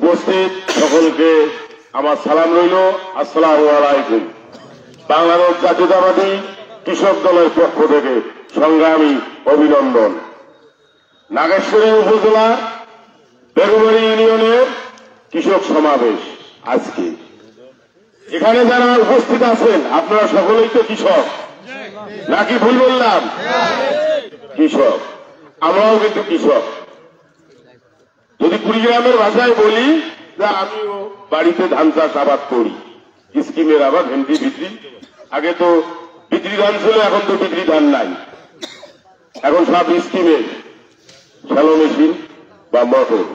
উপস্থিত সকলকে আমার সালাম রইল। আসসালামু আলাইকুম। বাংলাদেশ জাতীয়তাবাদী কৃষক দলের পক্ষ থেকে সংগ্রামী অভিনন্দন। নাগেশ্বরী উপজেলা বেগুবাড়ি ইউনিয়নের কৃষক সমাবেশ আজকে এখানে যারা উপস্থিত আছেন আপনারা সকলেই তো কৃষক, নাকি ভুল বললাম? কৃষক, আমরাও কিন্তু কৃষক। যদি কুড়িগ্রামের ভাষায় বলি যে আমিও বাড়িতে ধান চাষ আবাদ করি, স্কিমের আবার ভেন্ডি বিক্রি। আগে তো বিক্রি ধান ছিল, এখন তো বিক্রি ধান নাই, এখন সব স্কিমের শ্যালো মেশিন বা মোটর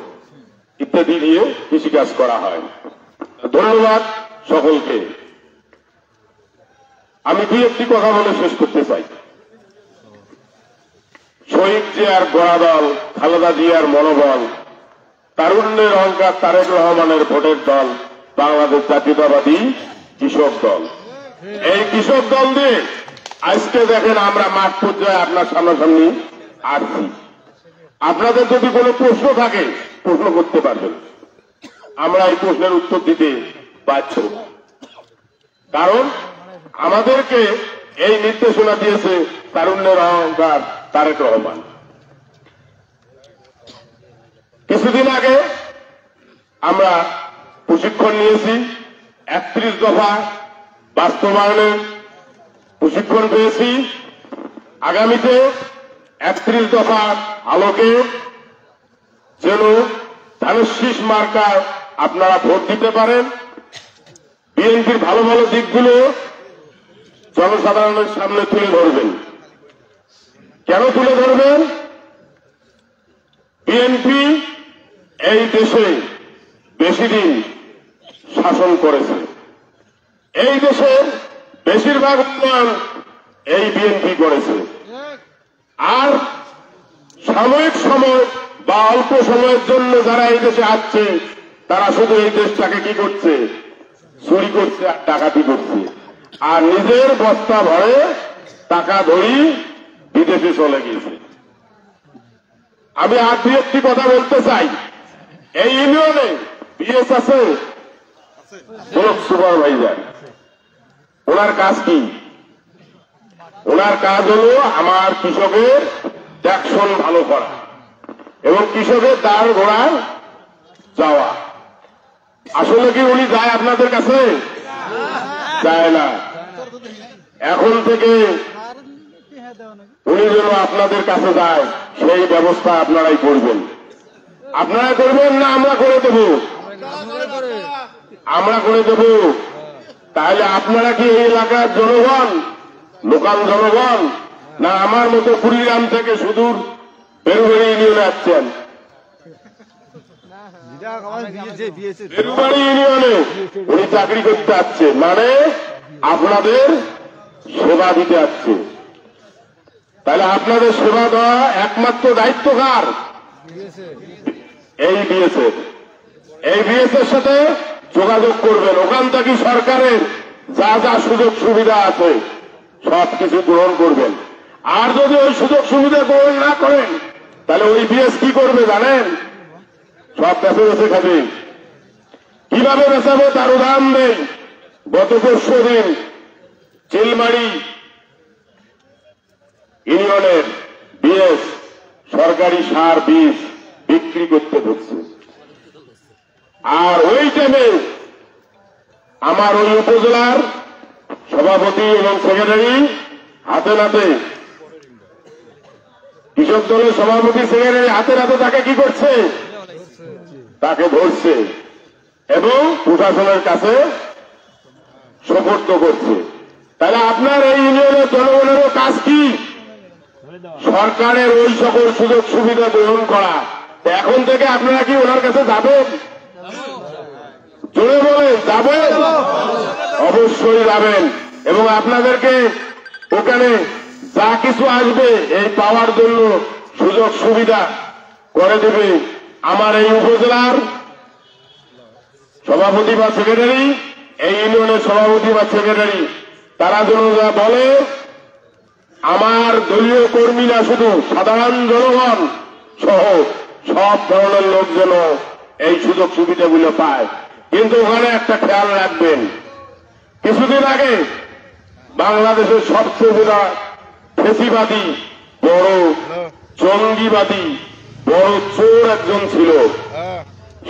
ইত্যাদি দিয়ে কৃষিকাজ করা হয়। ধন্যবাদ সকলকে। আমি দুই একটি কথা বলে শেষ করতে চাই। শহীদ জিয়ার গোড়া দল, খালেদা জিয়ার মনোবল, তারুণ্যের অহংকার তারেক রহমানের ভোটের দল বাংলাদেশ জাতীয়তাবাদী কৃষক দল। এই কৃষক দল দিয়ে আজকে দেখেন আমরা মাঠ পর্যায়ে আপনার সামনাসামনি আসছি। আপনাদের যদি কোনো প্রশ্ন থাকে প্রশ্ন করতে পারবেন, আমরা এই প্রশ্নের উত্তর দিতে বাধ্য। কারণ আমাদেরকে এই নির্দেশনা দিয়েছে তারুণ্যের অহংকার তারেক রহমান। কিছুদিন আগে আমরা প্রশিক্ষণ নিয়েছি, 31 দফা বাস্তবায়নের প্রশিক্ষণ পেয়েছি। আগামীতে 31 দফার আলোকে যেন ধানের শীষ মার্কা আপনারা ভোট দিতে পারেন। বিএনপির ভালো ভালো দিকগুলো জনসাধারণের সামনে তুলে ধরবেন। কেন তুলে ধরবেন? বিএনপি এই দেশে বেশি দিন শাসন করেছে, এই দেশের বেশিরভাগ উন্নয়ন এই বিএনপি করেছে। আর সাময়িক সময় বা অল্প সময়ের জন্য যারা এই দেশে আসছে তারা শুধু এই দেশটাকে কি করছে? চুরি করছে আর ডাকাতি করছে, আর নিজের বস্তা ভরে টাকা ধরি বিদেশে চলে গেছে। আমি আর দুই একটি কথা বলতে চাই। এই ইউনিয়নে বিএস আছে, ব্লক সুপারভাইজার। ওনার কাজ কি? ওনার কাজ হলো আমার কৃষকের দেখশন ভালো করা এবং কৃষকের দাঁড় ঘোড়ায় যাওয়া। আসলে কি উনি যায় আপনাদের কাছে? যায় না। এখন থেকে উনি যেন আপনাদের কাছে যায় সেই ব্যবস্থা আপনারাই করবেন। আপনারা করবেন না আমরা করে দেব? আমরা করে দেব। তাহলে আপনারা কি এই এলাকার জনগণ, লোকাল জনগণ, না আমার মতো কুড়িগ্রাম থেকে সুদূর বেরুবাড়ি ইউনিয়নে আসছেন? বেরুবাড়ি ইউনিয়নে উনি চাকরি করতে আসছে, মানে আপনাদের সেবা দিতে আসছে। তাহলে আপনাদের সেবা দেওয়া একমাত্র দায়িত্ব কার? এই বিএসএফ। এই বিএসএফ সাথে যোগাযোগ করবেন। ওখান থেকে সরকারের যা যা সুযোগ সুবিধা আছে সবকিছু গ্রহণ করবেন। আর যদি ওই সুযোগ সুবিধা গ্রহণ না করেন তাহলে ওই বিএস কি করবে জানেন? সব বেঁচে বেঁচে খাবে। কিভাবে বেঁচাবে তার উদাহরণ নেই। গত 4 দিন চিলমারি ইউনিয়নের বিএস সরকারি সার বীজ বিক্রি করতে ঢুকছে। আর ওই টাইমে আমার ওই উপজেলার সভাপতি এবং সেক্রেটারি হাতে নাতে, কৃষক দলের সভাপতি সেক্রেটারি হাতে নাতে তাকে কি করছে? তাকে ধরছে এবং প্রশাসনের কাছে সোপর্দ করছে। তাহলে আপনার এই ইউনিয়নের জনগণেরও কাজ কি? সরকারের ওই সকল সুযোগ সুবিধা গ্রহণ করা। এখন থেকে আপনারা কি ওনার কাছে যাবেন? জোরে বলেন, যাবেন? অবশ্যই যাবেন। এবং আপনাদেরকে ওখানে যা কিছু আসবে এই পাওয়ার জন্য সুযোগ সুবিধা করে দেবে আমার এই উপজেলার সভাপতি বা সেক্রেটারি, এই ইউনিয়নের সভাপতি বা সেক্রেটারি। তারা যেন যা বলে আমার দলীয় কর্মীরা শুধু সাধারণ জনগণ সহ সব ধরনের লোক যেন এই সুযোগ সুবিধাগুলো পায়। কিন্তু ওখানে একটা খেয়াল রাখবেন, কিছুদিন আগে বাংলাদেশের সবচেয়ে বড় ফেসিবাদী, বড় জঙ্গিবাদী, বড় চোর একজন ছিল।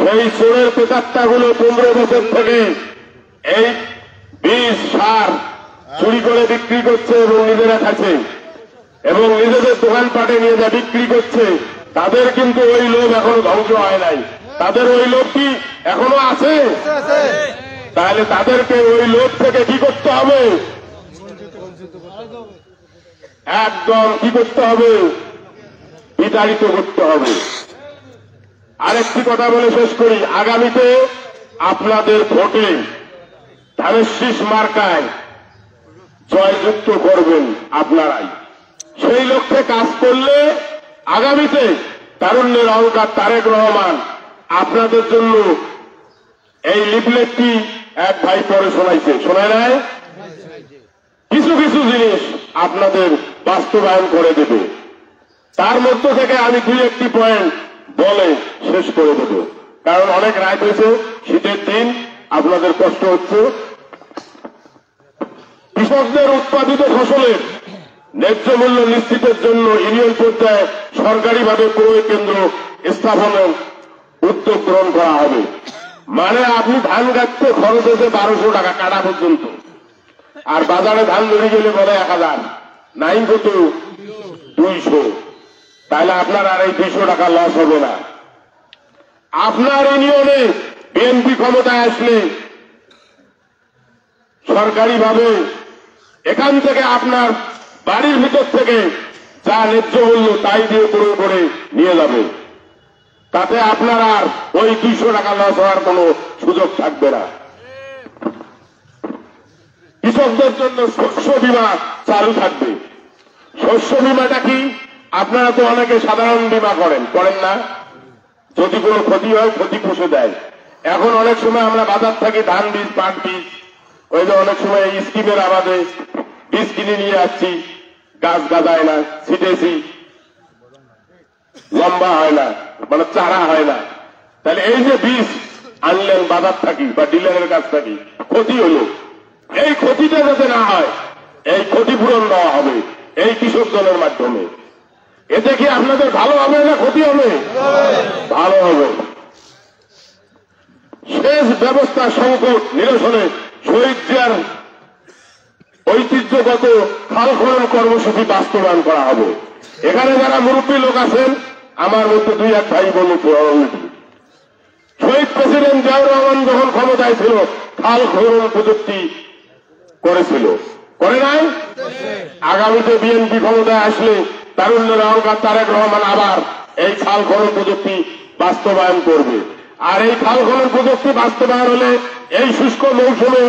সেই চোরের প্রেতাত্মাগুলো 15 বছর থেকে এই বিষ সার চুরি করে বিক্রি করছে এবং নিজেরা খাচ্ছে এবং নিজেদের দোকানপাটে নিয়ে যা বিক্রি করছে। তাদের কিন্তু ওই লোভ এখনো ধ্বংস হয় নাই। তাদের ওই লোভ কি এখনো আছে? তাহলে তাদেরকে ওই লোভ থেকে কি করতে হবে? একদম কি করতে হবে? বিতাড়িত করতে হবে। আরেকটি কথা বলে শেষ করি, আগামীতে আপনাদের ভোটে ধানের শীষ মার্কায় জয়যুক্ত করবেন আপনারাই। সেই লক্ষ্যে কাজ করলে আগামীতে তারুণ্যের অহংকার তারেক রহমান আপনাদের জন্য এই লিফলেটটি এক ভাই পরে শোনাইছে, শোনায় নাই? কিছু কিছু জিনিস আপনাদের বাস্তবায়ন করে দেবে। তার মধ্য থেকে আমি 2-1টি পয়েন্ট বলে শেষ করে দেব, কারণ অনেক রাত হয়েছে, শীতের দিন, আপনাদের কষ্ট হচ্ছে। কৃষকদের উৎপাদিত ফসলের ন্যায্য মূল্য নিশ্চিতের জন্য ইউনিয়ন পর্যায়ে সরকারিভাবে ক্রয় কেন্দ্র স্থাপনের উদ্যোগ গ্রহণ করা হবে। মানে আপনি ধান কাটতে খরচ হয়েছে 1200 টাকা কাটা পর্যন্ত, আর বাজারে ধান ধরে গেলে বলে 1000, নাই কত 200। তাহলে আপনার আর এই 200 টাকা লস হবে না। আপনার ইউনিয়নে বিএনপি ক্ষমতায় আসলে সরকারিভাবে এখান থেকে আপনার বাড়ির ভিতর থেকে যা ন্যায্য মূল্য তাই দিয়ে ক্রয় করে নিয়ে যাবে। তাতে আপনার আর ওই 200 টাকা লস হওয়ার কোনো সুযোগ থাকবে না। কৃষকদের জন্য শস্য বীমা চালু থাকবে। শস্য বীমাটা কি? আপনারা তো অনেকে সাধারণ বীমা করেন না? যদি কোনো ক্ষতি হয় ক্ষতি পুষে দেয়। এখন অনেক সময় আমরা বাজার থেকে ধান বীজ, পাট বীজ, ওই যে অনেক সময় এই স্কিমের আবাদে বীজ কিনে নিয়ে আসছি, গাছ গাজায় না, ছিটেছি, লম্বা হয় না, মানে চারা হয় না। তাহলে এই যে বীজ আনলেন বাজার থাকি বা ডিলারের কাছ থাকি, ক্ষতি হলো, এই ক্ষতিটা যাতে না হয় এই ক্ষতিপূরণ দেওয়া হবে এই কৃষক দলের মাধ্যমে। এতে কি আপনাদের ভালো হবে না ক্ষতি হবে? ভালো হবে। সেচ ব্যবস্থা সংকট নিরসনে শহীদ জিয়ার ঐতিহ্যগত খাল খনন কর্মসূচি বাস্তবায়ন করা হবে। এখানে যারা মুরব্বী লোক আছেন, আমার মধ্যে 2-1 ভাই বোন শহীদ প্রেসিডেন্ট জিয়াউর রহমান যখন ক্ষমতায় ছিল খাল খনন প্রযুক্তি করেছিল, করে নাই? আগামীতে বিএনপি ক্ষমতায় আসলে তারুণ্যের অহংকার তারেক রহমান আবার এই খাল খনন প্রযুক্তি বাস্তবায়ন করবে। আর এই খাল খনন প্রযুক্তি বাস্তবায়ন হলে এই শুষ্ক মৌসুমে,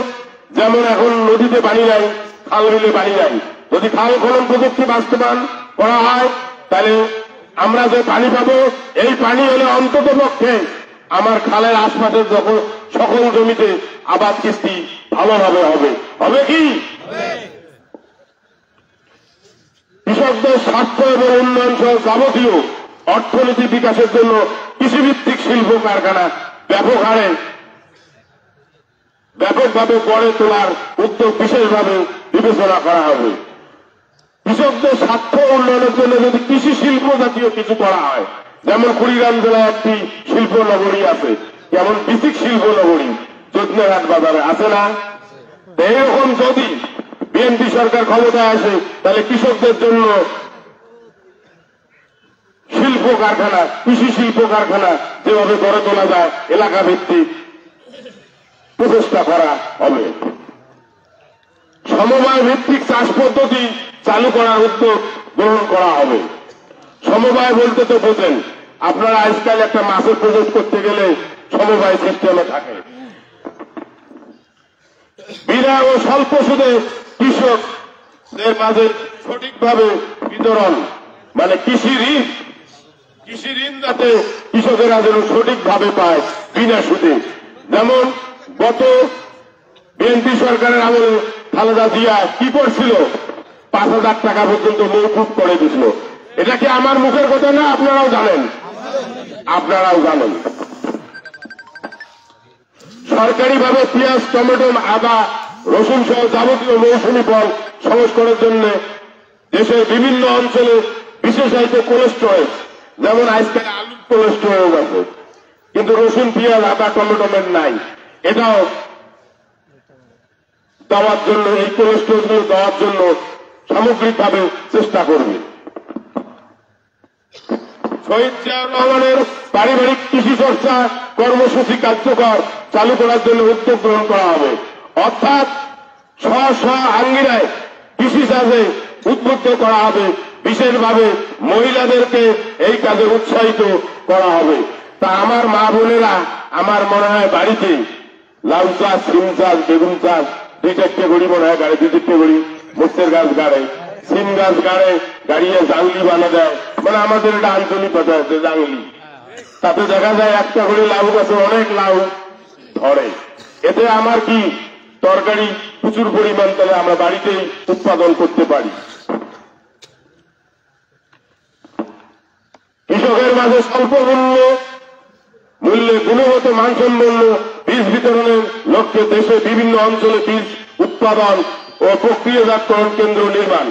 যেমন এখন নদীতে পানি নাই, খাল বিলে পানি নাই, যদি খাল খনন প্রযুক্তি বাস্তবায়ন করা হয় তাহলে আমরা যে পানি পাবো, এই পানি হলে অন্তত পক্ষে আমার খালের আশপাশের সকল জমিতে আবাদ কৃষি ভালোভাবে হবে। হবে কি? কৃষকদের স্বার্থ এবং উন্নয়ন সহ যাবতীয় অর্থনীতি বিকাশের জন্য কৃষিভিত্তিক শিল্প কারখানা ব্যাপক হারে ব্যাপকভাবে গড়ে তোলার উদ্যোগ বিশেষভাবে বিবেচনা করা হবে। কৃষকদের স্বার্থ উন্নয়নের জন্য যদি কৃষি শিল্প জাতীয় কিছু করা হয়, যেমন কুড়িগ্রাম জেলায় একটি শিল্প নগরী আছে, যেমন বিসিক শিল্প নগরী যজ্ঞঘাট বাজারে আছে না? এইরকম যদি বিএনপি সরকার ক্ষমতায় আসে তাহলে কৃষকদের জন্য শিল্প কারখানা, কৃষি শিল্প কারখানা যেভাবে গড়ে তোলা যায় এলাকা ভিত্তিক প্রচেষ্টা করা হবে। সমবায় ভিত্তিক চাষ পদ্ধতি চালু করার উদ্যোগ গ্রহণ করা হবে। সমবায় বলতে তো বোঝেন আপনারা, আজকাল একটা মাছের প্রজেক্ট করতে গেলে সমবায় সিস্টেমে থাকে। বিনা ও স্বল্প সুদে কৃষকদের মাঝে সঠিকভাবে বিতরণ, মানে কৃষি ঋণ যাতে কৃষকেরা যেন সঠিকভাবে পায় বিনা সুদে। যেমন গত বিএনপি সরকারের আমলে খালেদা জিয়া কি করছিল, 5,000 টাকা পর্যন্ত মৌকুফ করে দিছিল। এটা কি আমার মুখের কথা না? আপনারাও জানেন। সরকারিভাবে পেঁয়াজ, টমেটো, আদা, রসুন সহ যাবতীয় মৌসুমী ফল সংস্করণের জন্য দেশের বিভিন্ন অঞ্চলে বিশেষায়িত কোল্ড স্টোরেজ, যেমন আজকাল আলুর কোল্ড স্টোরেজ আছে, কিন্তু রসুন, পেঁয়াজ, আদা, টমেটোমের নাই। এটাও দেওয়ার জন্য, এই কোল্ড স্টোরেজগুলো দেওয়ার জন্য সামগ্রিকভাবে চেষ্টা করবে। শহীদ জিয়াউর রহমানের পারিবারিক কৃষি চর্চা কর্মসূচি কার্যকর চালু করার জন্য উদ্যোগ গ্রহণ করা হবে, অর্থাৎ স্ব আঙ্গিনায় কৃষি কাজে উদ্বুদ্ধ করা হবে। বিশেষভাবে মহিলাদেরকে এই কাজে উৎসাহিত করা হবে। তা আমার মা বোনেরা, আমার মনে হয় বাড়িতে লাউ চাষ, সিম চাষ, বেগুন চাষ, 2-4টে গড়ি মনে হয় গাড়ি, 2-3টে গড়ি মরিচের গাছ গাড়ে, সিম গাছ গাড়ে, গাড়িয়ে জাংলি বানা দেয়, মানে আমাদের এটা আঞ্চলিক কথা আছে জাংলি। তাতে দেখা যায় একটা করে লাউ গাছে অনেক লাউ ধরে। এতে আমার কি তরকারি প্রচুর পরিমাণ তাহলে আমরা বাড়িতেই উৎপাদন করতে পারি। কৃষকের মাঝে স্বল্প মূল্যে গুণগত মানসম্পন্ন বীজ বিতরণের লক্ষ্যে দেশে বিভিন্ন অঞ্চলে বীজ উৎপাদন ও প্রক্রিয়াজাতকরণ কেন্দ্র নির্মাণ।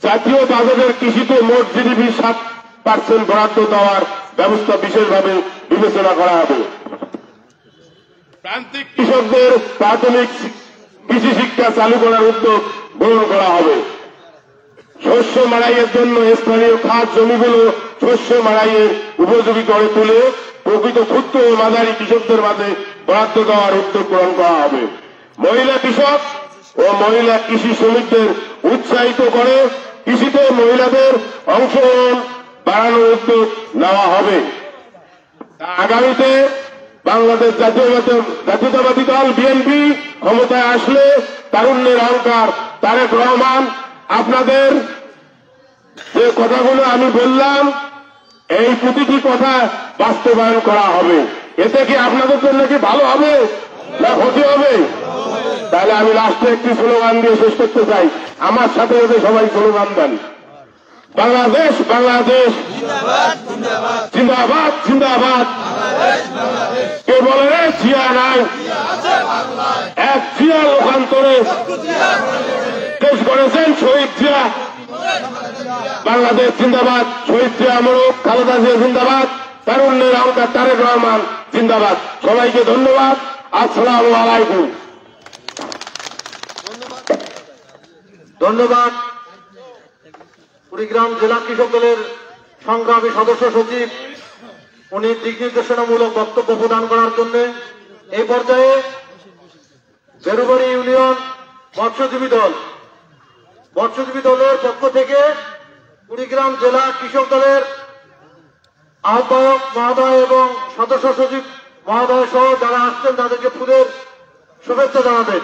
জাতীয় বাজেটের কৃষিতে মোট জিডিপি 7% বরাদ্দ দেওয়ার ব্যবস্থা বিশেষভাবে বিবেচনা করা হবে। প্রান্তিক কৃষকদের প্রাথমিক কৃষি শিক্ষা চালু করার উদ্যোগ গ্রহণ করা হবে। শস্য মাড়াইয়ের জন্য স্থানীয় খাস জমিগুলো শস্য মাড়াইয়ের উপযোগী করে তুলে প্রকৃত ক্ষুদ্র ও মাঝারি কৃষকদের মাঝে বরাদ্দ দেওয়ার উদ্যোগ গ্রহণ করা হবে। মহিলা কৃষক ও মহিলা কৃষি শ্রমিকদের উৎসাহিত করে কৃষিতে মহিলাদের অংশগ্রহণ বাড়ানোর উদ্যোগ নেওয়া হবে। আগামীতে বাংলাদেশ জাতীয়তাবাদী দল বিএনপি ক্ষমতায় আসলে তারুণ্যের অহংকার তারেক রহমান আপনাদের যে কথাগুলো আমি বললাম এই প্রতিটি কথা বাস্তবায়ন করা হবে। এতে কি আপনাদের জন্য কি ভালো হবে না ক্ষতি হবে? তাহলে আমি লাস্টে একটি স্লোগান দিয়ে শেষ করতে চাই। আমার সাথে সাথে সবাই স্লোগান দেন, বাংলাদেশ বাংলাদেশ জিন্দাবাদ জিন্দাবাদ। কে বলে রে জিয়া নাই, এক জিয়া লোকান্তরে দেশ গড়েছেন শহীদ জিয়া। বাংলাদেশ জিন্দাবাদ, শহীদ জিয়া অমরক, খালেদা জিয়া জিন্দাবাদ, তারুণ্যের অহংকার তারেক রহমান জিন্দাবাদ। সবাইকে ধন্যবাদ। আসসালামু আলাইকুম। ধন্যবাদ। কুড়িগ্রাম জেলা কৃষক দলের সংগ্রামী সদস্য সচিব, উনি দিক নির্দেশনামূলক বক্তব্য প্রদান করার জন্য। এই পর্যায়ে বেরুবাড়ি ইউনিয়ন মৎস্যজীবী দলের পক্ষ থেকে কুড়িগ্রাম জেলা কৃষক দলের আহ্বায়ক মহোদয় এবং সদস্য সচিব মহোদয় সহ যারা আসছেন তাদেরকে ফুলের শুভেচ্ছা জানাবেন।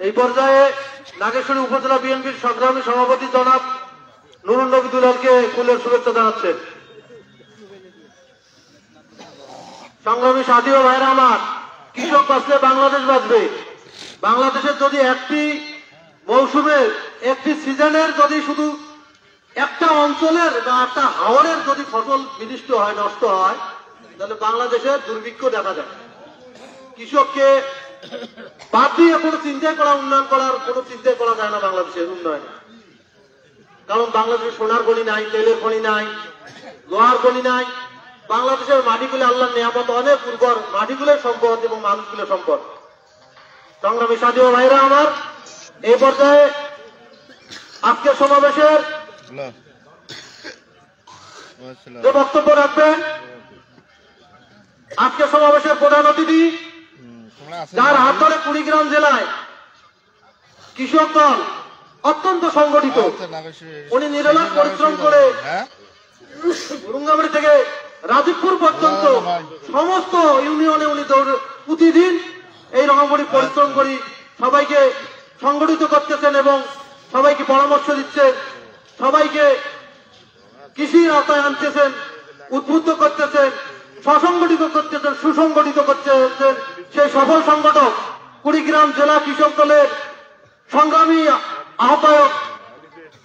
এই পর্যায়ে নাগেশ্বরী উপজেলা বিএনপির সংগ্রামী সভাপতি জনাব নুরুন নবী দুলালকে ফুলের শুভেচ্ছা জানাচ্ছেন। সংগ্রামী সাথী ও ভাইরা আমার, কৃষক বাঁচলে বাংলাদেশ বাঁচবে। বাংলাদেশের যদি একটি মৌসুমের একটি সিজনের যদি শুধু একটা অঞ্চলের বা একটা হাওরের যদি ফসল বিনষ্ট হয়, নষ্ট হয়, তাহলে বাংলাদেশের দুর্ভিক্ষ দেখা যায়। কৃষককে বাদ দিয়ে কোনো চিন্তাই করা, উন্নয়ন করার কোনো চিন্তাই করা যায় না বাংলাদেশের উন্নয়ন। কারণ বাংলাদেশের সোনার খনি নাই, তেলের খনি নাই, লোহার খনি নাই। বাংলাদেশের মাটিগুলো আল্লাহর নিয়ামত, অনেক উর্বর মাটিগুলোর সম্পদ এবং মানুষগুলোর সম্পদ। সংগ্রামী সাথী ও ভাইরা আমার, এই পর্যায়ে আজকের সমাবেশের যে বক্তব্য রাখবেন, আজকের সমাবেশের প্রধান অতিথি, যার হাত ধরে কুড়িগ্রাম জেলায় কৃষক দল অত্যন্ত সংগঠিত, উনি নিরলস পরিশ্রম করে রুঙ্গামারি থেকে রাজীবপুর পর্যন্ত সমস্ত ইউনিয়নে উনি প্রতিদিন এই রকম পরিশ্রম করি সবাইকে সংগঠিত করতেছেন এবং সবাইকে পরামর্শ দিচ্ছেন, সবাইকে কৃষির আওতায় আনতেছেন, উদ্বুদ্ধ করতেছেন, স্বসংগঠিত করতেছেন, সুসংগঠিত করতেছেন। সেই সফল সংগঠক কুড়িগ্রাম জেলা কৃষক দলের সংগ্রামী আহ্বায়ক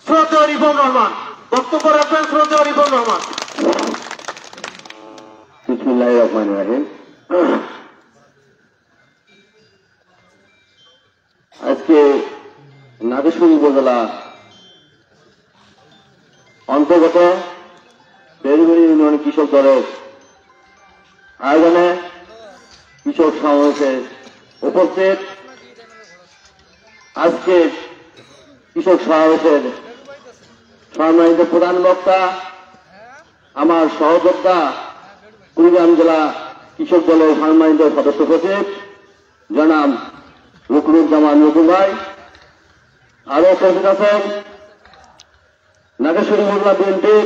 শ্রদ্ধেয় রিপন রহমান। বক্তব্য রাখবেন শ্রদ্ধেয় রিপন রহমান। বিসমিল্লাহির রহমানির রহিম। আজকে নাগেশ্বরী উপজেলা অন্তর্গত বেড়িবাড়ি ইউনিয়ন কৃষক দলের আয়োজনে কৃষক সমাবেশে উপস্থিত। আজকে কৃষক সমাবেশের সম্মানিত প্রধান বক্তা, আমার সহযোদ্ধা কুড়িগ্রাম জেলা কৃষক দলের সম্মানিত সদস্য সচিব জনাব রুকনুজ্জামান রুকু ভাই, আরো উপস্থিত আছেন নাগেশ্বরী উপজেলা বিএনপির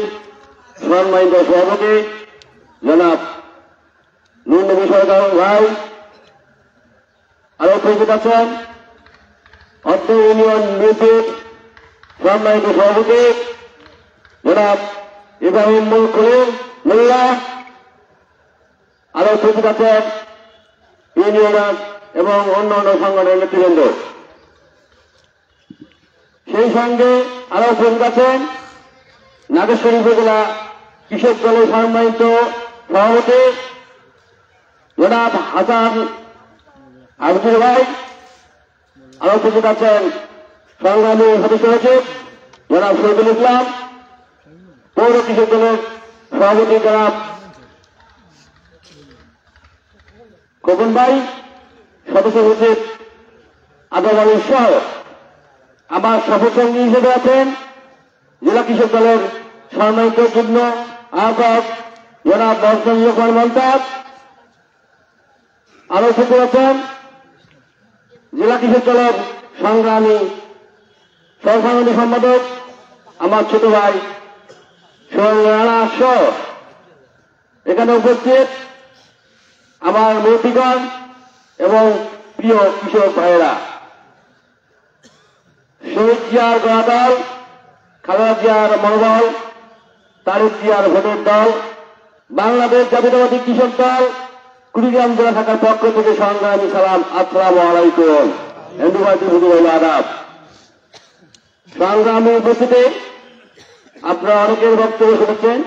সম্মানিত সভাপতি জনাব নুর নবী সরকার ভাই, আরো উপস্থিত আছেন অর্থ ইউনিয়ন বিএনপির সম্মানিত সভাপতি জনাব ইব্রাহিম খলিল মোল্লা, আরো উপস্থিত আছেন ইউনিয়ন এবং অন্যান্য সংগঠনের নেতৃবৃন্দ। সেই সঙ্গে আরো উপস্থিত আছেন নাগেশ্বরী উপজেলা কৃষক দলের সম্মানিত সভাপতি জনাব হাসান আবদুল ভাই, আরো উপস্থিত আছেন সংগ্রামী সদস্য সচিব জনাব শহীদুল ইসলাম, পৌর কৃষক দলের সভাপতি জনাব খোকন ভাই, সদস্য সচিব আদম আলী সহ আমার সফরসঙ্গী হিসেবে আছেন জেলা কৃষক দলের সম্মানিত যুগ্ম আহ্বায়ক জনাব মহসিন মমতাজ, আরো উপস্থিত আছেন জেলা কৃষক দলের সংগ্রামী সহসাংগঠনিক সম্পাদক আমার ছোট ভাই সোহেল রানা সহ এখানে উপস্থিত আমার মুরব্বীগণ এবং প্রিয় কৃষক ভাইয়েরা। শহীদ জিয়ার গণদল, খালেদা জিয়ার মনোবল, তারেক জিয়ার ভোটের দল, বাংলাদেশ জাতীয়তাবাদী কৃষক দল কুড়িগ্রাম জেলা শাখার পক্ষ থেকে সংগ্রামী সালাম, আসসালামু আলাইকুম, হিন্দু ভাইটি হুজুর হইল আদাব। সংগ্রামী উপস্থিতি, আপনারা অনেকের বক্তব্য শুনেছেন,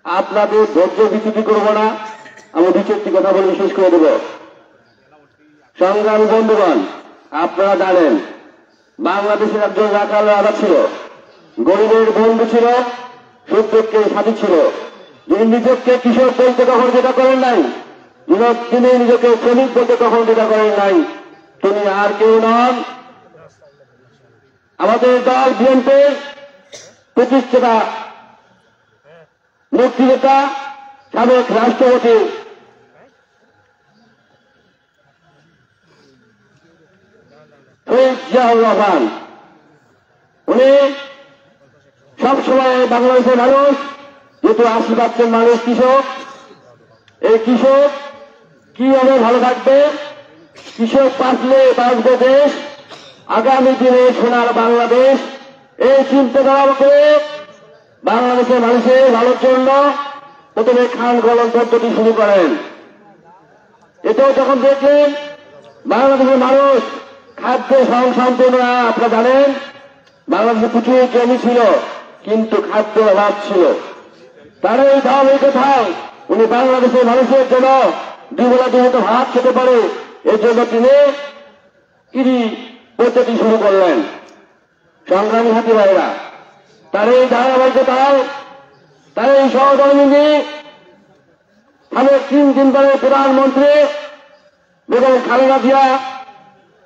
আপনাদের ধৈর্য বিচ্যুতি করবো না, আমি দু চারটি কথা বলে শেষ করে দেব। সংগ্রামী বন্ধুগণ, আপনারা জানেন বাংলাদেশের একজন রাখাল রাজা ছিল, গরিবের বন্ধু ছিল, সত্যকে সাথী ছিল, যিনি নিজেকে কৃষক বলতে কখন যেটা করেন নাই, তিনি নিজেকে শ্রমিক বলতে কখন যেটা করেন নাই, তিনি আর কেউ নন আমাদের দল বিএনপির প্রতিষ্ঠাতা মুক্তিযোদ্ধা সাবেক রাষ্ট্রপতি শহীদ জিয়াউর রহমান। উনি সবসময় বাংলাদেশের মানুষ, যেহেতু 80% মানুষ কৃষক, এই কৃষক কিভাবে ভালো থাকবে, কৃষক বাঁচলে বাঁচবে দেশ, আগামী দিনে সোনার বাংলাদেশ, এই চিন্তাধারা করে বাংলাদেশের মানুষের ভালোর জন্য প্রথমে খান গলন পদ্ধতি শুরু করেন। এটাও যখন দেখলেন বাংলাদেশের মানুষ খাদ্যে সম্পূর্ণ না, আপনারা জানেন বাংলাদেশে প্রচুর জমি ছিল কিন্তু খাদ্যের অভাব ছিল, তার এই ধারাবাহিকতায় উনি বাংলাদেশের মানুষের জন্য দুবেলা দুমুঠো ভাত খেতে পারে এর জন্য তিনি ইরি পদ্ধতি শুরু করলেন। সংগ্রামী সাথী ভাইরা, তার এই ধারাবাহিকতায় তার এই সহধর্মিনী সাবেক 3 দিন পরে প্রধানমন্ত্রী বেগম খালেদা জিয়া,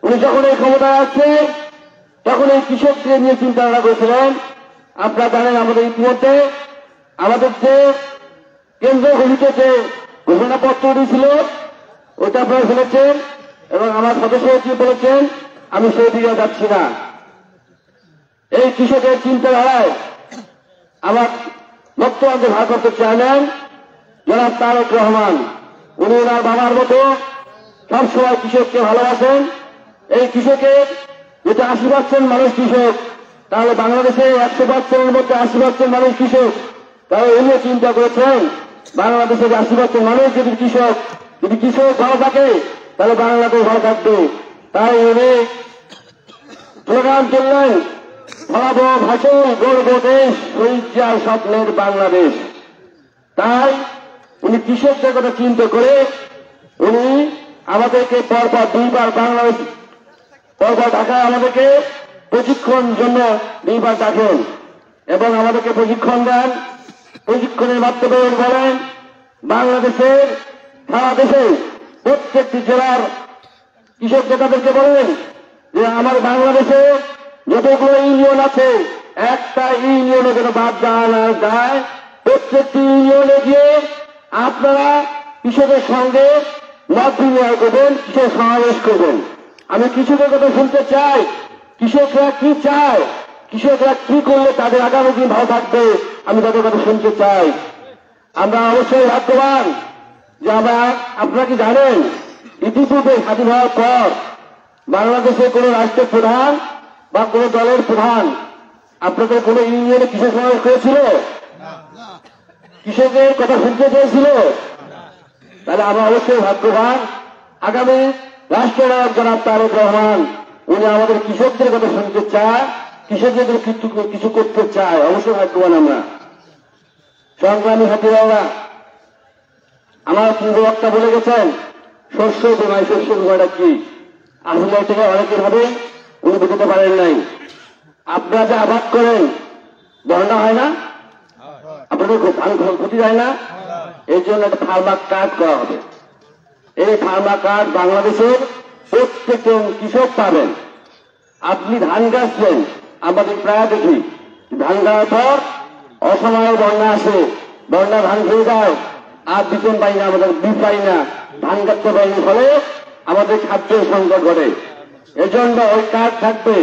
উনি যখন এই ক্ষমতায় আসছেন তখন এই কৃষকদের নিয়ে চিন্তাধারা করেছিলেন। আপনারা জানেন আমাদের ইতিমধ্যে আমাদের যে কেন্দ্র ঘোষিত যে ঘোষণাপত্র দিয়েছিল ওইটা আপনারা শুনেছেন এবং আমার সদস্য কি বলেছেন, আমি সেই দিকে যাচ্ছি না। এই কৃষকের চিন্তাধারায় আমার বক্তব্য ভারপ্রাপ্ত চেয়ারম্যান জনাব তারেক রহমান, উনি ওনার বাবার মতো সবসময় কৃষককে ভালোবাসেন। এই কৃষকের যেটা 80% মানুষ কৃষক, তাহলে বাংলাদেশে 100%-এর মধ্যে 80% মানুষ কৃষক। তাহলে উনিও চিন্তা করেছেন বাংলাদেশের 80% মানুষ যদি কৃষক ভালো থাকে তাহলে বাংলাদেশ ভালো থাকবে। তাই উনি স্লোগান তুললেন, ভয়াবহ ভাষণ গর্ব দেশ, শহীদ স্বপ্নের বাংলাদেশ। তাই উনি কৃষকদের কথা চিন্তা করে উনি আমাদেরকে পরপর 2বার বাংলাদেশ পরপর ঢাকায় আমাদেরকে প্রশিক্ষণ জন্য 2বার ডাকেন এবং আমাদেরকে প্রশিক্ষণ দেন। প্রশিক্ষণের মাধ্যমে বলেন বাংলাদেশের সারা দেশে প্রত্যেকটি জেলার কৃষক নেতাদেরকে বলেন যে আমার বাংলাদেশে যতগুলো ইউনিয়ন আছে একটা ইউনিয়নে যেন বাদ দেওয়া না যায়। প্রত্যেকটি ইউনিয়নে গিয়ে আপনারা কৃষকের সঙ্গে মত বিনিময় করবেন, কৃষক সমাবেশ করবেন। আমি কৃষকের কথা শুনতে চাই, কৃষকরা কি চায়, কৃষকরা কি করলে তাদের আগামী দিন ভালো থাকবে, আমি তাদের কথা শুনতে চাই। আমরা অবশ্যই ভাগ্যবান যে আপনারা কি জানেন ইতিপূর্বে স্বাধীন হওয়ার পর বাংলাদেশে কোন রাষ্ট্রের প্রধান বা কোন দলের প্রধান আপনাদের কোন ইউনিয়নে কৃষক সমাবেশ করেছিল? কৃষকের কথা শুনতে চেয়েছিল? তাহলে আমরা অবশ্যই ভাগ্যবান। আগামী রাষ্ট্রনায়ক জনাব তারেক রহমান উনি আমাদের কৃষকদের কথা শুনতে চায়, কৃষকদের কিছু করতে চায়, অবশ্যই ভাগ্যবান আমরা। সংগ্রামী হাতিরা, আমার পূর্ববক্তা বলে গেছেন শস্য বীমা। শস্য বীমাটা কি আসলে থেকে অনেকের হবে উনি বুঝতে পারেন নাই। আপনারা যে আবাদ করেন বন্যা হয় না, আপনাদের ধান ক্ষতি যায় না, এই জন্য একটা ফার্মার কার্ড করা হবে। এই ফার্মার কার্ড বাংলাদেশের প্রত্যেকজন কৃষক পাবেন। আপনি ধান গাছছেন, আমাদের প্রায় দেখি ধান গাড়ার পর অসময়ে বন্যা আসে, বন্যা ধান খেয়ে যায়, আর বিচন পাই না, আমাদের বীজ পাই না, ধান কাটতে পাইনি, ফলে আমাদের খাদ্যের সংকট ঘটে। এজন্য ওই কার্ড থাকবে,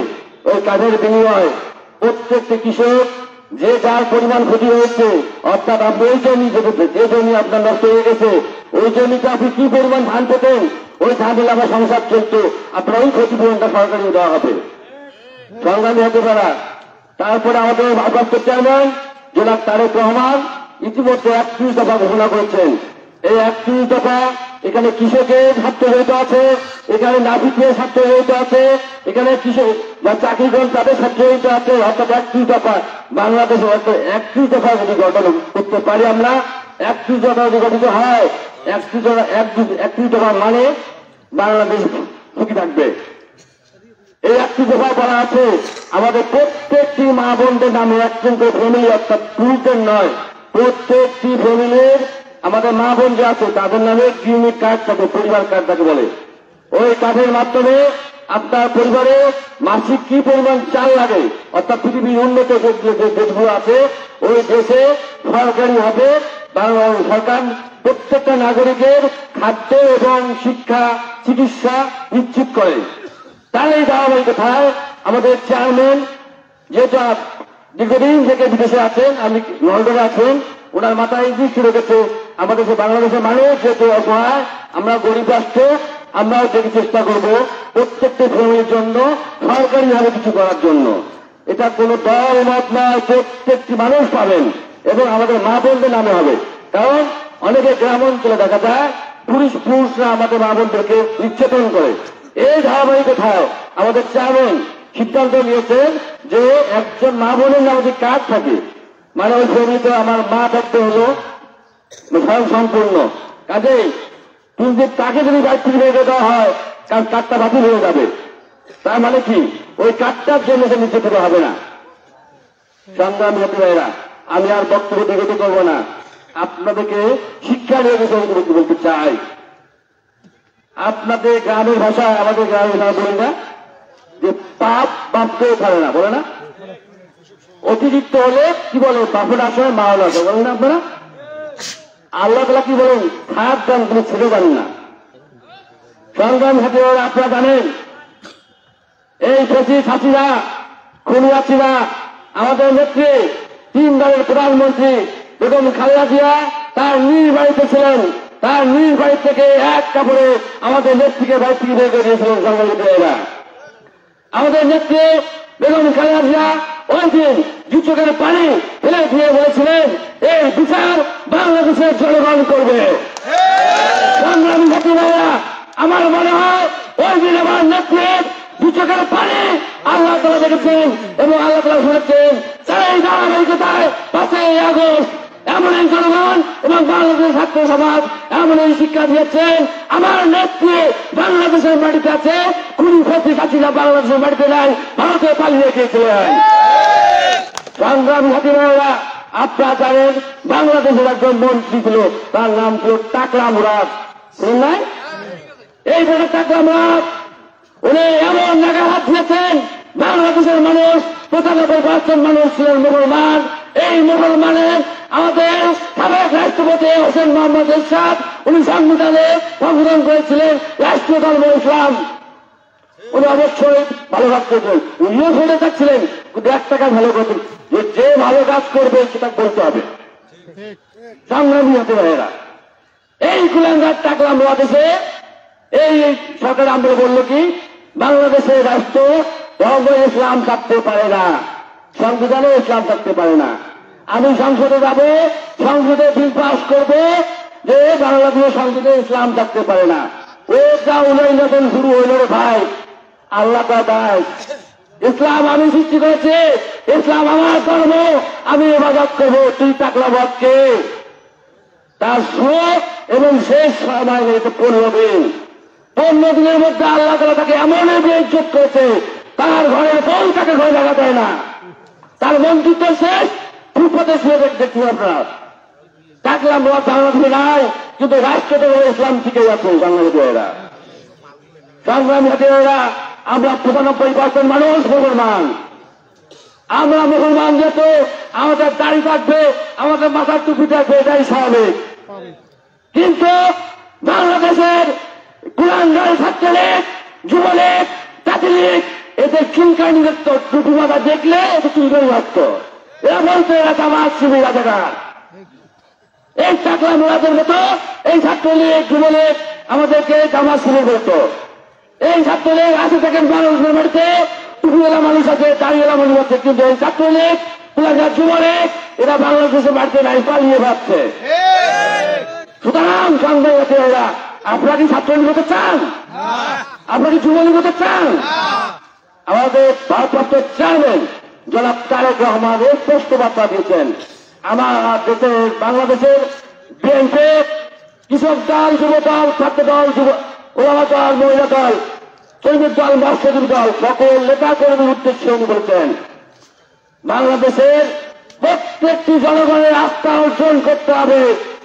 ওই কার্ডের বিনিময় প্রত্যেকটি কৃষক যে যার পরিমাণ ক্ষতি হয়েছে, অর্থাৎ আপনি ওই জমি যে জমি আপনার নষ্ট হয়ে গেছে, ওই জমিতে আপনি কি পরিমাণ ধান পেতেন, ওই ধান হলে আমার সংসার চলতো, আপনার ওই ক্ষতিপূরণটা সরকারি দেওয়া হবে। সংগ্রামী হতে পারা। তারপরে আমাদের ভারপ্রাপ্ত চেয়ারম্যান জনাব তারেক রহমান ইতিমধ্যে 31 দফা ঘোষণা করেছেন। এই 31 দফা এখানে কৃষকের স্বার্থ জড়িত আছে, এখানে নাগরিকের স্বার্থ জড়িত আছে, এখানে কৃষক যারা চাকরি করেন তাদের স্বার্থ জড়িত আছে। অর্থাৎ 31 দফা বাংলাদেশে 31 দফা যদি গঠন করতে পারি আমরা, 31 দফা যদি গঠিত হয়, 31 দফা মানে বাংলাদেশ সুখী থাকবে। এই 31 দফায় বলা আছে আমাদের প্রত্যেকটি মা বোনদের নামে একজন করে ফ্যামিলি, অর্থাৎ পুরুষদের নয়, প্রত্যেকটি ফ্যামিলির আমাদের মা বোন যে আছে তাদের নামে ইউনিট কার্ড থাকে, পরিবার কার্ড তাকে বলে। ওই কার্ডের মাধ্যমে আপনার পরিবারে মাসিক কি পরিমাণ চাল লাগে, অর্থাৎ পৃথিবীর উন্নত যে দেশগুলো আছে ওই দেশে সরকারি হবে সরকার প্রত্যেকটা নাগরিকের খাদ্য এবং শিক্ষা চিকিৎসা নিশ্চিত করে। তার এই ধারাবাহিকতায় আমাদের চেয়ারম্যান যেটা দীর্ঘদিন থেকে বিদেশে আছেন, আমি লন্ডনে আছেন, ওনার মাথায় দৃষ্টি রেখেছে আমাদের বাংলাদেশের মানুষ যেহেতু অসহায়, আমরা গরিব রাষ্ট্র, আমরাও দেখে চেষ্টা করব প্রত্যেকটি ফ্যামিলির জন্য সরকারিভাবে কিছু করার জন্য। এটা কোনো দল মত নয়, প্রত্যেকটি মানুষ পাবেন এবং আমাদের মা বোনদের নামে হবে। কারণ অনেকে গ্রাম অঞ্চলে দেখা যায় পুরুষরা আমাদের মা বোনদেরকে নির্যাতন করে। এই ধারাবাহিকতায় আমাদের চেয়ারম্যান সিদ্ধান্ত নিয়েছেন যে একজন মা বোনের নামে যে কার্ড থাকে, মানে ওই ফ্যামিলিতে আমার মা থাকতে হলো স্বয়ং সম্পূর্ণ, কাজেই কিন্তু তাকে যদি বাইক থেকে বের দেওয়া হয় কারণ কার্ডটা বাতিল হয়ে যাবে। তার মানে কি ওই কার্ডটার জন্য সে নির্যাতিত হবে না। সংগ্রামী ভাইরা, আমি আর বক্তব্য বিগত করবো না, আপনাদেরকে শিক্ষা নিয়ে বলতে চাই। আপনাদের গ্রামের ভাষায়, আমাদের গ্রামের ভাষা বলি না যে পাপ বাপকেও ছাড়ে না, বলে না? অতিরিক্ত হলে কি বলে, বাপের আসলে মা হলো আসে, বলেন না আপনারা? আল্লাহ তাআলা কি বলেন, খারাপ দান তুমি ছেড়ে যান না। সংগ্রাম হাতে আপনারা জানেন এই ফাঁসিরা খুনিয়াছিরা আমাদের নেত্রী 3 বারের প্রধানমন্ত্রী বেগম খালেদা জিয়া তার নিজ বাড়িতে ছিলেন, তার নিজ বাড়ি থেকে এক কাপড়ে আমাদের নেত্রীকে বাড়ি থেকে বের করে দিয়েছিলেন। সংগ্রামীরা আমাদের নেত্রী বেগম খালেদা জিয়া ওই দিন দু চোখের পানি ফেলে দিয়ে বলেছিলেন এই বিচার বাংলাদেশের জনগণ করবে। সংগ্রামী সাথী ভাইরা, আমার মনে হয় ওই দিন আমার নেত্রীর দু চোখের পানি আল্লাহ তাআলা দেখেছেন এবং আল্লাহ তাআলা শুনেছেন। সেই ধারাবাহিকতায় 5ই আগস্ট এমন এক জনগণ এবং বাংলাদেশের ছাত্র সমাজ এমন এই শিক্ষা দিয়েছেন, আমার নেত্রী বাংলাদেশের মাটিতে আছে, খুনি ফেসি হাসিনা বাংলাদেশের মাটিতে নাই, ভারতে পালিয়ে গিয়েছিলেন। সংগ্রামী সাথী ভাইয়েরা, আপনারা জানেন বাংলাদেশের একজন মন্ত্রী ছিল, তার নাম ছিল টাকলা মুরাদ, শুনুন নাই? এই বেটা টাকলা মুরাদ উনি এমন জায়গায় হাত দিয়েছেন, বাংলাদেশের মানুষ 95% মানুষ ছিলেন মুসলমান। এই মুসলমানের আমাদের সাবেক রাষ্ট্রপতি হোসেন মোহাম্মদ এরশাদ উনি সংবিধানে সংশোধন করেছিলেন রাষ্ট্রীয় ধর্ম ইসলাম। উনি অবশ্যই ভালো কাজ করতেন, উনিও ফেলে থাকছিলেন, কিন্তু একটা কাজ ভালো করতেন, যে ভালো কাজ করবে সেটা বলতে হবে। সংগ্রামী হতে ভাইয়েরা, এই কুলাঙ্গার টাকলা বাংলাদেশে এই সরকার আমরা বললো কি বাংলাদেশের রাষ্ট্র ধর্ম ইসলাম থাকতে পারে না, সংবিধানে ইসলাম থাকতে পারে না। আমি সংসদে যাব, সংসদে বিল পাস করবো যে বাংলাদেশের সংসদে ইসলাম থাকতে পারে না। ও যা উন্নয়ন শুরু হইল রে ভাই, আল্লাহ দায় ইসলাম আমি সৃষ্টি করেছি, ইসলাম আমার ধর্ম, আমি ইবাদত করবো, তুই টাকলা বদকে তার সুখ এবং শেষ সময় 15 দিন, 15 দিনের মধ্যে আল্লাহ তাআলা তাকে এমন বেইজ্জত করেছে, তার ঘরে বউ তাকে ঘরে লাগা দেয় না, তার মন্ত্রিত্ব শেষ, ফুটপাতে শুয়ে দেখছি আপনারা। টাকলা মুরাদ বাংলাদেশে নাই, কিন্তু রাষ্ট্রটা ইসলাম থেকে যাচ্ছে। বাংলাদেশেরা সংগ্রামী হাতিরা, আমরা 95% মানুষ মুসলমান, আমরা মুসলমান যেহেতু আমাদের দাড়ি থাকবে, আমাদের মাথার টুপি থাকবে, এটাই স্বাভাবিক। কিন্তু বাংলাদেশের কুলাঙ্গার ছাত্রলীগ, যুবলীগ, জাতিলীগ এদের চুলকানি দেখত, টুপি মাথা দেখলে এতে চুলকানি লাগতো, এরা বলতো এরা জামাত শিবির রাজাকার। এই টাকলা মুরাদের মতো এই ছাত্রলীগ যুবলীগ আমাদেরকে জামাত শিবির বলতো। এই ছাত্রলীগ আছে থাকেন বাংলাদেশের মাটিতে, টুপিওয়ালা মানুষ আছে, দাড়িওয়ালা মানুষ আছে, কিন্তু এই ছাত্রলীগ কুলাঙ্গার যুবলীগ এরা বাংলাদেশের মাটিতে নাই, পালিয়ে ভাবছে। সুতরাং সংগ্রামী ভাইরা, আপনারা কি ছাত্রলীগ হতে চান? আপনারা কি যুবলীগ হতে চান? আমাদের ভারপ্রাপ্ত চেয়ারম্যান জনাব তারেক রহমান স্পষ্ট বার্তা দিয়েছেন, আমার দেশের বাংলাদেশের বিএনপি, কৃষক দল, যুব দল, ছাত্র দল, ওলামা দল, মহিলা দল, শ্রমিক দল, মৎস্যজীবী দল সকল নেতা কর্মীর উদ্দেশ্যে উনি বলেছেন, বাংলাদেশের প্রত্যেকটি জনগণের আস্থা অর্জন করতে হবে।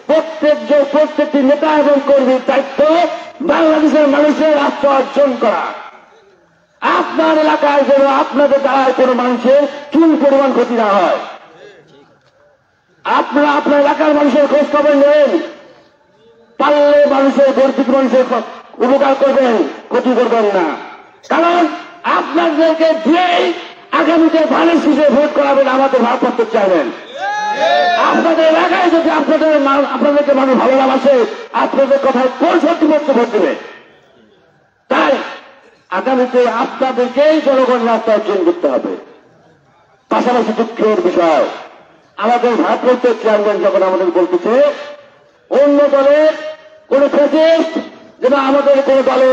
প্রত্যেকটি নেতা এবং কর্মীর দায়িত্ব বাংলাদেশের মানুষের আস্থা অর্জন করা। আপনার এলাকায় যেন আপনাদের দ্বারা কোনো মানুষের চুল পরিমাণ ক্ষতি না হয়। আপনারা আপনার এলাকার মানুষের খোঁজ খবর নেন, পারলে মানুষের গরিব মানুষের উপকার করবেন, ক্ষতি করবেন না। কারণ আপনাদেরকে দিয়েই আগামীতে ধানের শীষে ভোট করাবেন আমাদের ভারপ্রাপ্ত চেয়ারম্যান। আপনাদের এলাকায় যদি আপনাদেরকে মানুষ ভালোবাসে, আপনাদের কথায় কোন সত্যি করতে ভোট দেবে। তাই আগামীতে আপনাদেরকেই জনগণের রাস্তা অর্জন করতে হবে। পাশাপাশি দুঃখের বিষয়, আমাদের ভারপ্রাপ্ত চেয়ারম্যান যখন আমাদের বলতেছে অন্য দলের কোন ফ্যাসিস্ট যেন আমাদের কোন দলে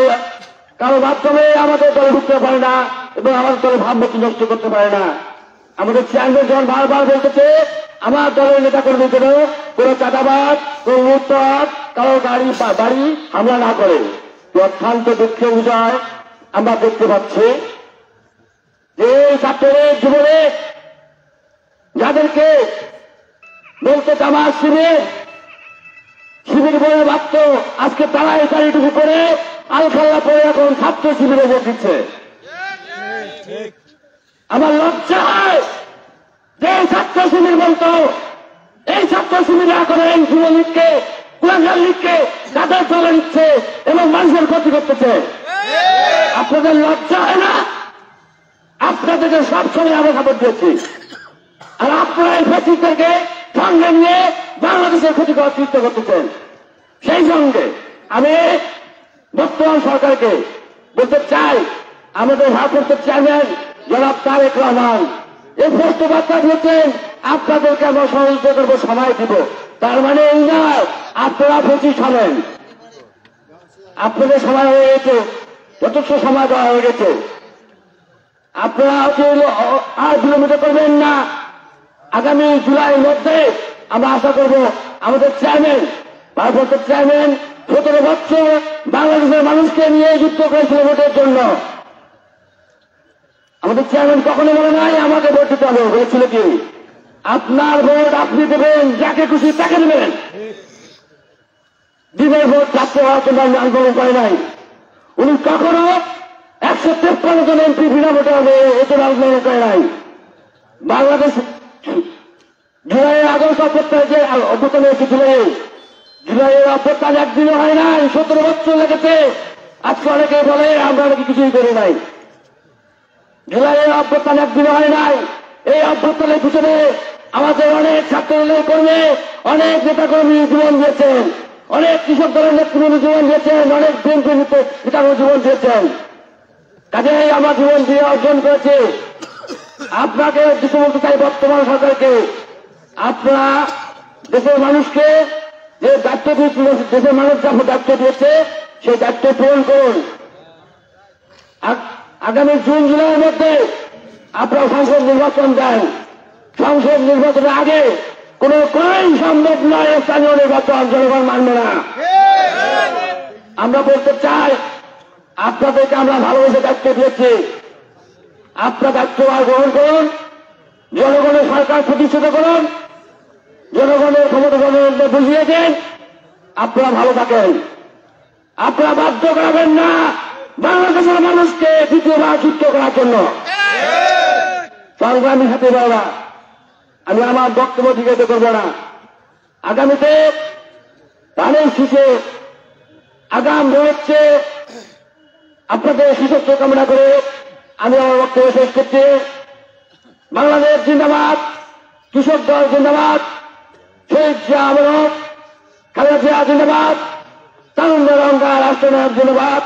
কারো মাধ্যমে আমাদের দলে ঢুকতে পারে না এবং আমাদের দলের ভাবমূর্তি নষ্ট করতে পারে না। আমাদের চেয়ারম্যান যখন বারবার বলতেছে আমার দলের নেতা কর্মী যেন কোন চাঁদাবাদ, কোন লুটপাট, কারো বাড়ি হামলা না করে। অত্যন্ত দুঃখের বিষয় আমরা দেখতে পাচ্ছি যে ছাত্রলীগ যুবলীগ যাদেরকে বলতে জামাত শিবির বলে ভাবত, আজকে তারা এই গাড়িটুকু করে আলখাল্লা পরে এখন ছাত্র শিবিরে ভোট দিচ্ছে। আমার লজ্জা হয় যে ছাত্র শিবির বলতো, এই ছাত্র শিবির এখন এই যুবলীগকে, কুলাঙ্গার লীগকে তাদের দলে নিচ্ছে এবং মানুষের ক্ষতি করতেছে। আপনাদের লজ্জা হয় না? আপনাদেরকে সবসময় আমরা খবর দিয়েছি, আর আপনারা এই ফ্যাসিস্টদেরকে সঙ্গে নিয়ে বাংলাদেশের ক্ষতি করার চেষ্টা করতেছেন। সেই সঙ্গে আমি বর্তমান সরকারকে বলতে চাই, আমাদের ভারপ্রাপ্ত চেয়ারম্যান জনাব তারেক রহমান এই প্রশ্ন বার্তা দিয়েছেন আপনাদেরকে আমরা সহযোগিতা করবো, সময় দিব। তার মানে এই নয় আপনারা 25 হবেন, আপনাদের সময় হয়ে গেছে, যথেষ্ট সময় দেওয়া হয়ে গেছে। আপনারা আর বিলম্বিত করবেন না। আগামী জুলাইয়ের মধ্যে আমরা আশা করব আমাদের চেয়ারম্যান, ভারপ্রাপ্ত চেয়ারম্যান 17 বছর বাংলাদেশের মানুষকে নিয়ে যুদ্ধ করেছিল ভোটের জন্য। আমাদের চেয়ারম্যান কখনো বলে নাই আমাকে ভোট দিতে হবে, বলেছিল কি আপনার ভোট আপনি দেবেন, যাকে খুশি তাকে দেবেন। দিনের ভোট ছাত্র হওয়ার জন্য আন্দোলন করে নাই। উনি কখনো 153 জন এমপি বিনা ভোটে হবে এদের আন্দোলন করে নাই। বাংলাদেশ জুলাইয়ের আগস্ট অভ্যুত্থান যে অভ্যুত্থান হয়েছে জুলাইয়ের অভ্যুত্থান একদিনও হয় নাই, 17 বছর লেগেছে। আজকে অনেকে বলে আমরা নাকি কিছুই করি নাই। জুলাইয়ের অভ্যুত্থান একদিনও হয় নাই। এই অভ্যুত্থানের পিছনে আমাদের অনেক ছাত্রদলের কর্মী, অনেক নেতাকর্মী জীবন দিয়েছেন, অনেক কৃষক দলের নেতৃবৃন্দ জীবন দিয়েছেন, অনেক বিএনপি নেতাকর্মী জীবন দিয়েছেন। কাজেই আমরা জীবন দিয়ে অর্জন করেছি। আপনাকে কিছু বলতে চাই বর্তমান সরকারকে, আপনারা দেশের মানুষকে যে দায়িত্ব দিয়েছিল, দেশের মানুষ যখন দায়িত্ব দিয়েছে সেই দায়িত্ব পূরণ করুন। আগামী জুন জুলাইয়ের মধ্যে আপনারা সংসদ নির্বাচন দেন। সংসদ নির্বাচনের আগে কোনোই সম্ভব নয় স্থানীয় নির্বাচন, জনগণ মানবে না। আমরা বলতে চাই আপনাদেরকে আমরা ভালোবেসে দায়িত্ব দিয়েছি, আপনার দায়িত্ব গ্রহণ করুন, জনগণের সরকার প্রতিষ্ঠিত করুন, জনগণের ক্ষমতা জনগণকে বুঝিয়ে দেন, আপনারা ভালো থাকেন। আপনারা বাধ্য করাবেন না বাংলাদেশের মানুষকে দ্বিতীয়বার যুদ্ধ করার জন্য। সংগ্রামী সাথী বাবা, আমি আমার বক্তব্য জিজ্ঞাসা করব না। আগামীতে ধানের শীষে আগাম বেরোচ্ছে, আপনাদের সুস্বাস্থ্য কামনা করে আমি আমার বক্তব্য শেষ করছি। বাংলাদেশ জিন্দাবাদ, কৃষক দল জিন্দাবাদ, শহীদ জিয়া আমরক, খালেদা জিয়া জিন্দাবাদ, তারুণ্য রঙ্গা রাষ্ট্রনায়ক জিন্দাবাদ,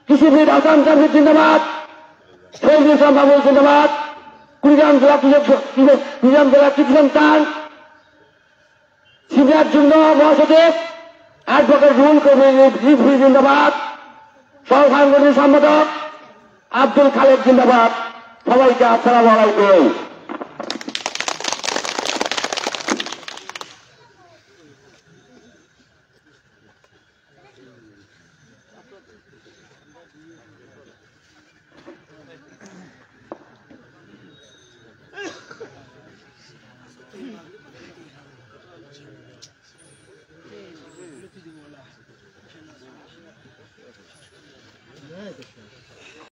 কৃষিবিদ হাসান জামিদ জিন্দাবাদ, শহীদ ইসলাম বাবুল জিন্দাবাদ, কুড়িগ্রাম জেলা কৃষি সন্তান, সিনিয়র যুগ্ম মহাসচিব অ্যাডভোকেট রুহুল কবির রিজভী জিন্দাবাদ, সহ সাংগঠনিক সম্পাদক আব্দুল খালেক জিন্দাবাদ। সবাইকে আসসালামু আলাইকুম।